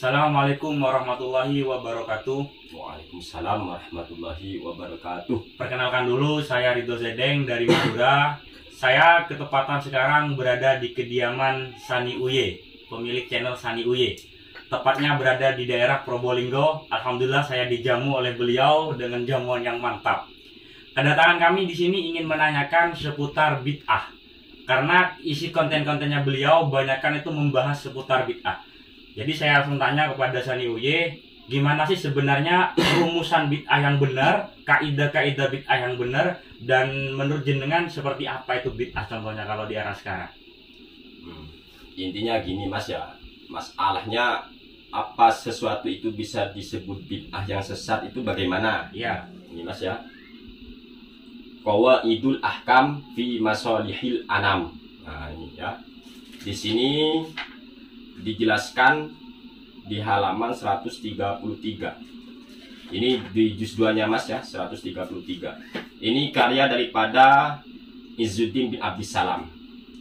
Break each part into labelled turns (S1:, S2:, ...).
S1: Assalamualaikum warahmatullahi wabarakatuh.
S2: Waalaikumsalam warahmatullahi wabarakatuh.
S1: Perkenalkan dulu, saya Ridho Zedeng dari Madura. Saya ketepatan sekarang berada di kediaman Sani Uye, pemilik channel Sani Uye. Tepatnya berada di daerah Probolinggo. Alhamdulillah saya dijamu oleh beliau dengan jamuan yang mantap. Kedatangan kami di sini ingin menanyakan seputar bid'ah. Karena isi konten-kontennya beliau banyakkan itu membahas seputar bid'ah. Jadi saya langsung tanya kepada Sani Uye, gimana sih sebenarnya rumusan bid'ah yang benar, kaidah-kaidah bid'ah yang benar, dan menurut jenengan seperti apa itu bid'ah contohnya kalau di era sekarang?
S2: Intinya gini mas ya, masalahnya apa sesuatu itu bisa disebut bid'ah yang sesat itu bagaimana?
S1: Ya.
S2: Ini mas ya, qawaidul ahkam fi masolihil anam. Nah ini ya, di sini dijelaskan di halaman 133. Ini di juz 2-nya mas ya, 133. Ini karya daripada Izzuddin bin Abdissalam,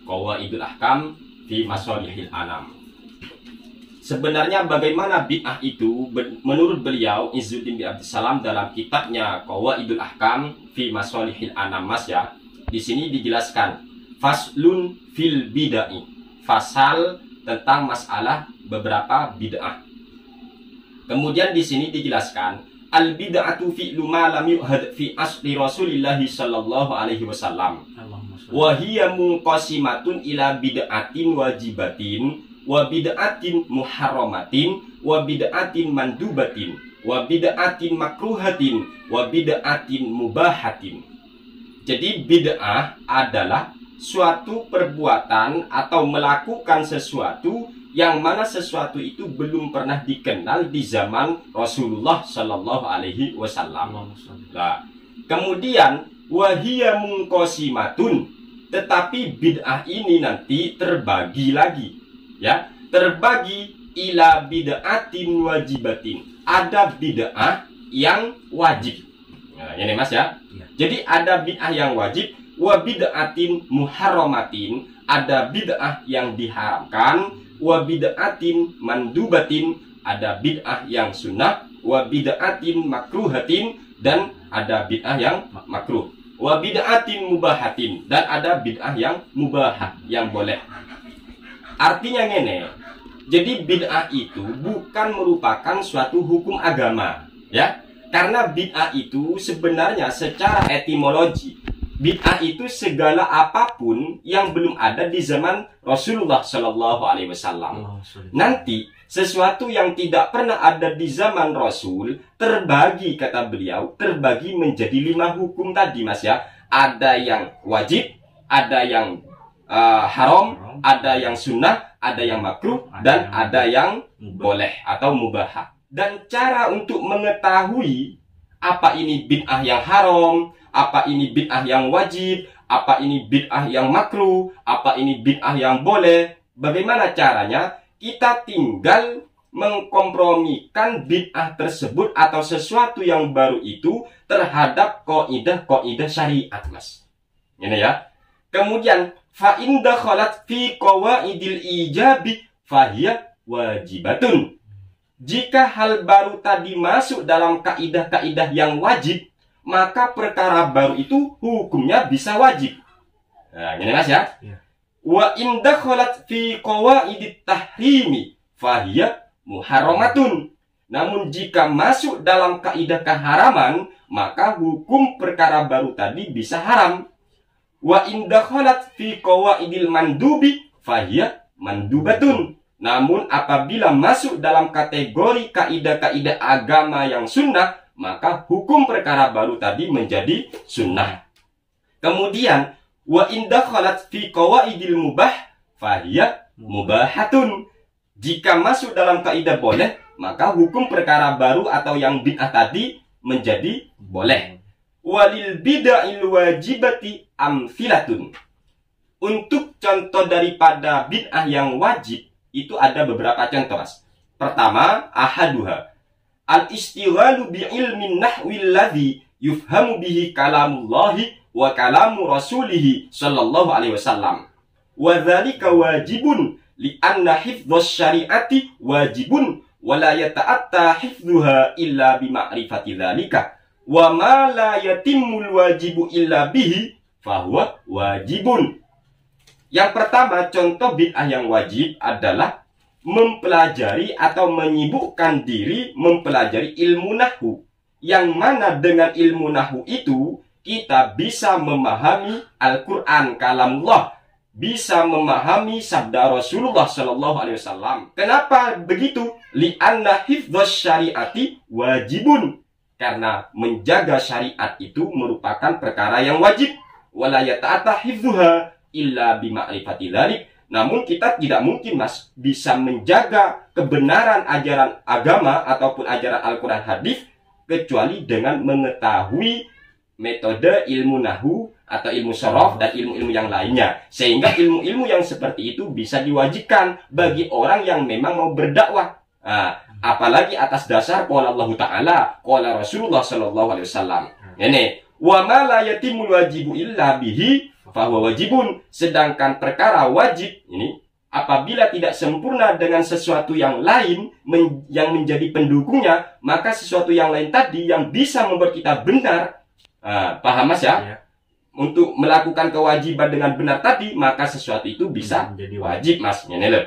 S2: Qawaidul Ahkam fi Masolihil Anam. Sebenarnya bagaimana bid'ah itu menurut beliau Izzuddin bin Abdissalam dalam kitabnya Qawaidul Ahkam fi Masolihil Anam mas ya. Di sini dijelaskan faslun fil bid'ah, fasal tentang masalah beberapa bid'ah. Kemudian di sini dijelaskan al bid'atu fi'lu ma lam yu'had fi asli Rasulillah sallallahu alaihi wasallam. Wa hiya munqasimatun ila bid'atin wajibatin wa bid'atin muharramatin wa bid'atin mandubatin wa bid'atin makruhatin wa bid'atin mubahatin. Jadi bid'ah adalah suatu perbuatan atau melakukan sesuatu yang mana sesuatu itu belum pernah dikenal di zaman Rasulullah Shallallahu Alaihi Wasallam. Nah, kemudian wahia mungkosimatun, tetapi bid'ah ini nanti terbagi lagi, ya, terbagi ila bid'atin wajibatin. Ada bid'ah yang wajib. Nah, ini mas ya. Jadi ada bid'ah yang wajib. Wa bid'atin muharramatin, ada bid'ah yang diharamkan. Wa bid'atin mandubatin, ada bid'ah yang sunnah. Wa bid'atin makruhatin, dan ada bid'ah yang makruh. Wa bid'atin mubahatin, dan ada bid'ah yang mubah, yang boleh. Artinya ngene, jadi bid'ah itu bukan merupakan suatu hukum agama, ya. Karena bid'ah itu sebenarnya secara etimologi, bid'ah itu segala apapun yang belum ada di zaman Rasulullah Shallallahu Alaihi Wasallam. Nanti sesuatu yang tidak pernah ada di zaman Rasul terbagi, kata beliau, terbagi menjadi 5 hukum tadi mas ya. Ada yang wajib, ada yang haram, ada yang sunnah, ada yang makruh, dan ada yang boleh atau mubah. Dan cara untuk mengetahui apa ini bid'ah yang haram, apa ini bid'ah yang wajib, apa ini bid'ah yang makruh, apa ini bid'ah yang boleh, bagaimana caranya? Kita tinggal mengkompromikan bid'ah tersebut atau sesuatu yang baru itu terhadap kaidah-kaidah syariat mas. Ini ya. Kemudian fa in dakhalat fi qawaidil ijabi fahiya wajibatun. Jika hal baru tadi masuk dalam kaidah-kaidah yang wajib, maka perkara baru itu hukumnya bisa wajib. Nah, ini mas ya. Wa in dakhalat fi qawaidit tahrimi fahiya muharramatun. Namun jika masuk dalam kaidah keharaman, maka hukum perkara baru tadi bisa haram. Wa in dakhalat fi qawaidil mandubi fahiya mandubatun. Namun apabila masuk dalam kategori kaidah-kaidah agama yang sunnah, maka hukum perkara baru tadi menjadi sunnah. Kemudian wa in dakhalat fi qawaidil mubah fahiya mubahatun. Jika masuk dalam kaidah boleh, maka hukum perkara baru atau yang bid'ah tadi menjadi boleh. Walil bid'il wajibati amfilatun. Untuk contoh daripada bid'ah yang wajib itu ada beberapa contoh mas. Pertama, ahaduha al-istighalu bi'ilmin nahwil ladzi yufhamu bihi kalamullahi wa kalamu rasulihi sallallahu alaihi wasallam. Wa dzalika wajibun li'anna hifdhus syari'ati wajibun la yata'atta hifdzuha illa bima'rifati dzalika wa ma la yatimmul wajibu illa bihi fahuwa wajibun. Yang pertama, contoh bid'ah yang wajib adalah mempelajari atau menyibukkan diri mempelajari ilmu nahwu, yang mana dengan ilmu nahwu itu kita bisa memahami Al-Quran kalamullah, bisa memahami sabda Rasulullah Shallallahu Alaihi Wasallam. Kenapa begitu? Li'anna hifdzus syariati wajibun, karena menjaga syariat itu merupakan perkara yang wajib. Wala yata'atta hifdzuha illa bima'rifati dzalik. Namun kita tidak mungkin mas bisa menjaga kebenaran ajaran agama ataupun ajaran Al-Quran hadis kecuali dengan mengetahui metode ilmu nahwu atau ilmu sorof dan ilmu-ilmu yang lainnya. Sehingga ilmu-ilmu yang seperti itu bisa diwajibkan bagi orang yang memang mau berdakwah. Apalagi atas dasar qala Allah Ta'ala, qala Rasulullah Sallallahu Alaihi Wasallam. Ini wa ma la yatimul wajibu illa bihi fahuwa wajibun. Sedangkan perkara wajib ini apabila tidak sempurna dengan sesuatu yang lain yang menjadi pendukungnya, maka sesuatu yang lain tadi yang bisa membuat kita benar, paham mas ya? Untuk melakukan kewajiban dengan benar tadi, maka sesuatu itu bisa menjadi wajib mas. Ini loh.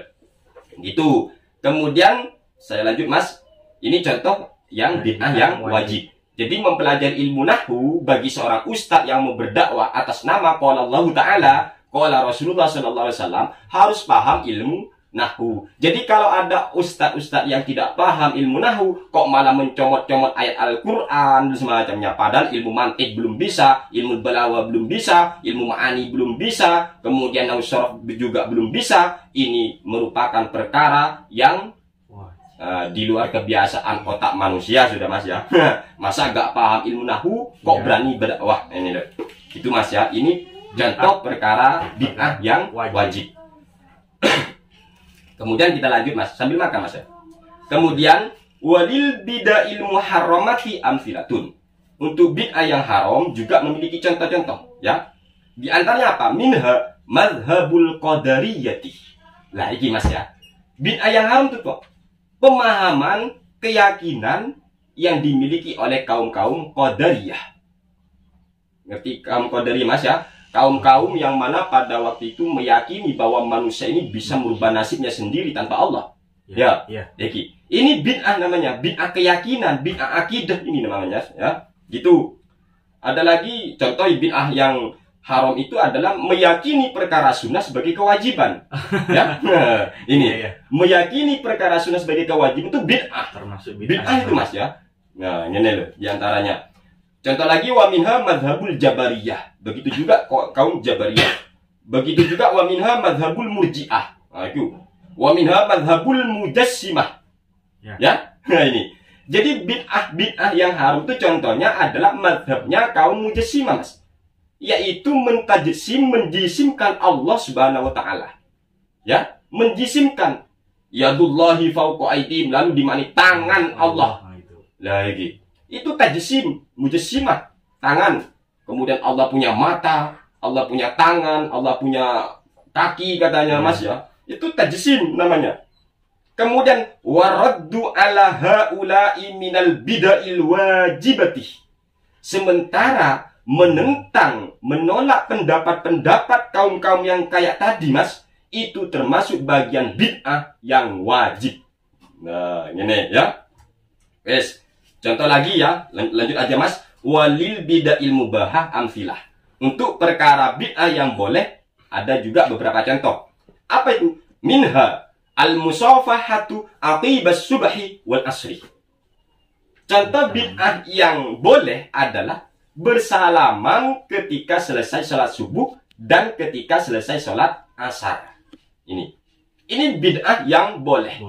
S2: Gitu. Kemudian saya lanjut mas. Ini contoh yang bid'ah yang wajib. Jadi mempelajari ilmu nahwu bagi seorang ustadz yang mau berdakwah atas nama qala Allah Ta'ala, qala Rasulullah Sallallahu Alaihi Wasallam, harus paham ilmu nahwu. Jadi kalau ada ustadz-ustadz yang tidak paham ilmu nahwu, kok malah mencomot-comot ayat Al-Quran dan semacamnya, padahal ilmu mantik belum bisa, ilmu balaghah belum bisa, ilmu ma'ani belum bisa, kemudian nahwu sharaf juga belum bisa, ini merupakan perkara yang di luar kebiasaan otak manusia sudah mas ya. Masa gak paham ilmu nahwu kok berani berdakwah, ini loh. Itu mas ya, ini contoh perkara bid'ah yang wajib. Kemudian kita lanjut mas, sambil makan mas ya. Kemudian walil bid'ahil muharramati amsilatun. Untuk bid'ah yang haram juga memiliki contoh-contoh ya. Di antaranya apa? Minha madhabul qadariyati. Lah ini mas ya. Bid'ah yang haram itu kok pemahaman, keyakinan yang dimiliki oleh kaum-kaum Qadariyah. Ngerti kaum Qadariyah mas ya? Kaum-kaum yang mana pada waktu itu meyakini bahwa manusia ini bisa merubah nasibnya sendiri tanpa Allah. Ya. Ini bid'ah namanya, bid'ah keyakinan, bid'ah akidah ini namanya ya. Gitu. Ada lagi contoh bid'ah yang haram itu adalah meyakini perkara sunnah sebagai kewajiban. Ya, ini meyakini perkara sunnah sebagai kewajiban itu bid'ah. Termasuk bid'ah itu mas ya. Nah ini loh diantaranya. Contoh lagi wa minha madhabul jabariyah. Begitu juga kaum jabariyah. Begitu juga wa minha madhabul murji'ah. Nah itu. Wa minha madhabul mujassimah. Ya, nah ini. Jadi bid'ah yang haram itu contohnya adalah madhabnya kaum mujassimah mas. Yaitu menjisimkan Allah Subhanahu wa Ta'ala. Ya, menjisimkan yadullahi fawqa aydihim, lalu dimani tangan Allah. Lagi. Itu tajsim, mujassimah, tangan. Kemudian Allah punya mata, Allah punya tangan, Allah punya kaki katanya mas ya. Itu tajsim namanya. Kemudian waraddu ala haula'i minal bid'il wajibati. Sementara menolak pendapat-pendapat kaum-kaum yang kayak tadi mas, itu termasuk bagian bid'ah yang wajib. Nah ini ya. Wes, contoh lagi ya, lanjut aja mas. Walil bid'il mubahah amfilah. Untuk perkara bid'ah yang boleh ada juga beberapa contoh. Apa itu? Minha al-musafahatu aqibas subhi wal asri. Contoh bid'ah yang boleh adalah bersalaman ketika selesai sholat subuh dan ketika selesai sholat asar. Ini bid'ah yang boleh.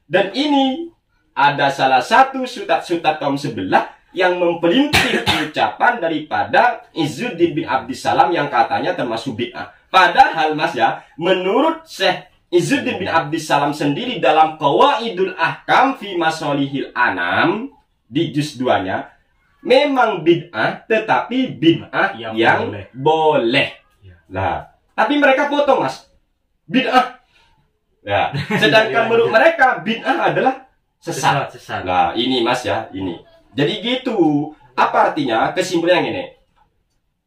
S2: Dan ini ada salah satu sutat-sutat kaum sebelah yang mempelintir ucapan daripada Izzuddin bin Abdissalam yang katanya termasuk bid'ah. Padahal mas ya, menurut Syekh Izzuddin bin Abdissalam sendiri dalam Qawaidul Ahkam fi Masolihil Anam di juz 2-nya, memang bid'ah, tetapi bid'ah yang boleh. Nah, tapi mereka potong mas, bid'ah. Ya, sedangkan menurut mereka bid'ah adalah sesat.
S1: Sesat.
S2: Nah, ini Mas ya, ini. Jadi gitu. Apa artinya? Kesimpulannya ini.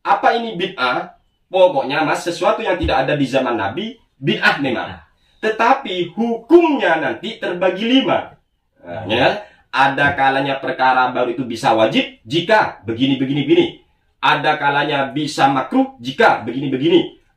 S2: Apa ini bid'ah? Pokoknya Mas, sesuatu yang tidak ada di zaman Nabi, bid'ah memang. Tetapi hukumnya nanti terbagi 5. Nah, ya. Ada kalanya perkara baru itu bisa wajib jika begini. Ada kalanya bisa makruh jika begini.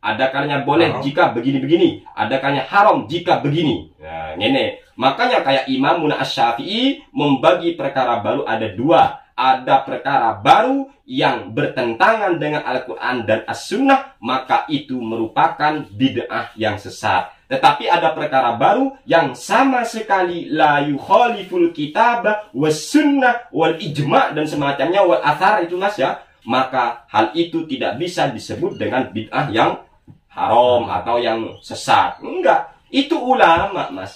S2: Ada kalanya boleh jika begini. Ada kalanya haram jika begini. Nah, ini. Makanya kayak Imam Asy-Syafi'i membagi perkara baru ada 2. Ada perkara baru yang bertentangan dengan Al-Quran dan As-Sunnah, maka itu merupakan bid'ah yang sesat. Tetapi ada perkara baru yang sama sekali la yukhaliful kitab was sunnah wal ijma' dan semacamnya wal athar itu Mas ya. Maka hal itu tidak bisa disebut dengan bid'ah yang haram atau yang sesat. Enggak, itu ulama Mas.